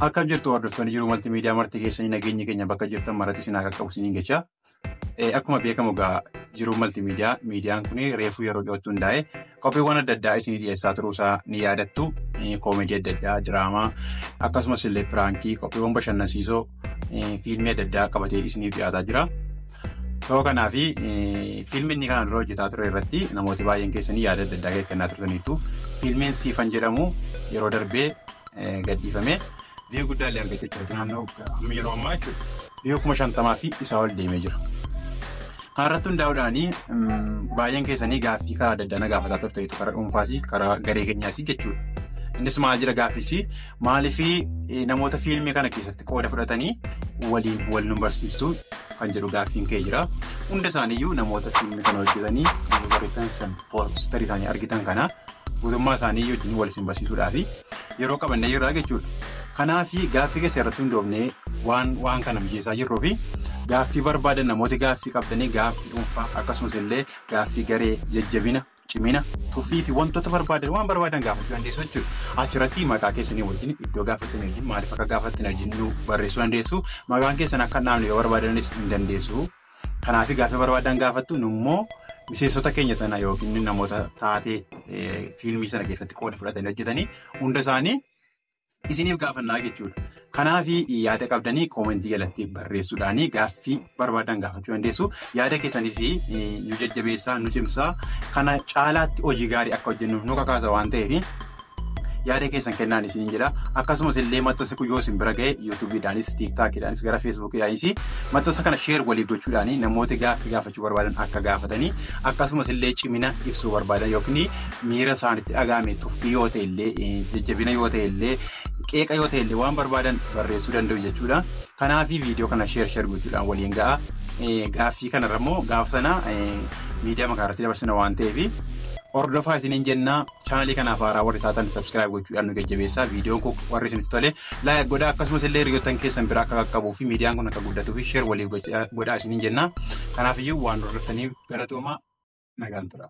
Akkam jirtu hordoftoonni jiruu multiimiidiyaa marti keessanii nageenyi keenya bakka jirtan maratti isin akka qabu isiniin jecha. Akkuma beekamu egaa jiruu multiimiidiyaa miidiyaan kun reefuu yeroo dhiyootti hundaa'e qophiiwwan adda addaa isinii dhiyeessaa turuusaa ni yaadattu. Koomedii adda addaa, diraamaa akkasumas illee piraankii qophiiwwan bashannansiisoo fiilmii adda addaa qabatee isiniif dhiyaataa jira. Sababa kanaaf fiilmiin inni kana dura hojjetaa ture irratti namooti baay'een keessanii yaada adda addaa kennaa turtaniitu. Fiilmiin Siifan jedhamu yeroo darbee gadhiifame. Biyya guddaa illee argatee jira naannoo yeroo ammaa jechuudha. Biyya 50,000 fi isaa ol deemee jira. Kanarratti hundaa'uudhaan baay'een keessanii gaaffii karaa adda addaa na gaafataa turteetu karaa dhuunfaas karaa garee keenyaas jechuudha. Innis maal jira gaaffichi maaliif namoota fiilmii kana keessatti qooda fudhatanii waliin wal nu barsiistu kan jedhu gaaffiin kee jira. Hunda isaaniiyyuu namoota fiilmii kana hojjetanii barreeffatan san poosterii isaanii argitan kana guutummaa isaanii wajjin wal isin barsiisuudhaaf yeroo qabannee jirra jechuudha. Kanaaf gaaffii keessa irratti hundoofnee waan kana mijeessaa jirruu fi gaaffii barbaadan namooti gaaffii qabdanii gaaffii dhuunfaa akkasumas illee gaaffii garee jajjabina cimina tuffii fi wantoota barbaadan waan barbaadan gaafachuu dandeessu jechuudha. Achirratti maqaa keessanii wajjin iddoo gaafatanii wajjin maaliif akka gaafatanii wajjin nu barreessuu dandeessu. Maqaan keessan akka naamni yoo barbaadanis hin dandeessu. Kanaaf gaaffii barbaadan gaafattu nummoo miseensota keenya sana yookiin namoota taatee fiilmii sana keessatti qooda fudhatanii hojjetanii hunda isaanii isiniif gaafannaa jechuudha. Kanaaf yaada qabdanii koomentii jalatti barreessuudhaan gaaffii barbaadan gaafachuu dandeessu. Yaada keessanis nu jajjabeessaa, nu cimsaa, kana caalaatti hojii gaarii akka hojjennuuf nu kakaasa waan ta'eef yaada keessan kennaan isiniin jedha. Akkasumas illee maxxansa yoo isin bira ga'e yuutuubiidhaanis, tiiktaakiidhaanis, gara feesbuukiidhaanis maxxansa kana sheer walii gochuudhaan namooti gaaffii gaafachuu barbaadan akka gaafatanii akkasumas illee cimina ibsuu barbaadan yookiin miira isaanitti dhaga'ame tuffii yoo ta'e illee jajjabina yoo ta'e illee qeeqa yoo ta'e illee waan barbaadan barreessuu danda'u jechuudha. Kanaaf viidiyoo kana sheer gochuudhaan waliin ga'a. Gaaffii kanarra immoo gaafa sana miidiyaa makaarratti dabarsina waan ta'eef hordofaa isiniin jennaa. Chaanalii kanaaf haaraa warri taatan sabskiraayib gochuudhaan nu jajjabeessaa. Viidiyoon kun warri isinitti tole laayik godhaa akkasumas illee hiriyoottan keessan biraa akka qaqqabuu fi miidiyaan kun akka guddatuu fi sheer waliif godhaa isiniin jennaa. Kanaafiyyuu waan hordoftaniif galatoomaa nagaan tura.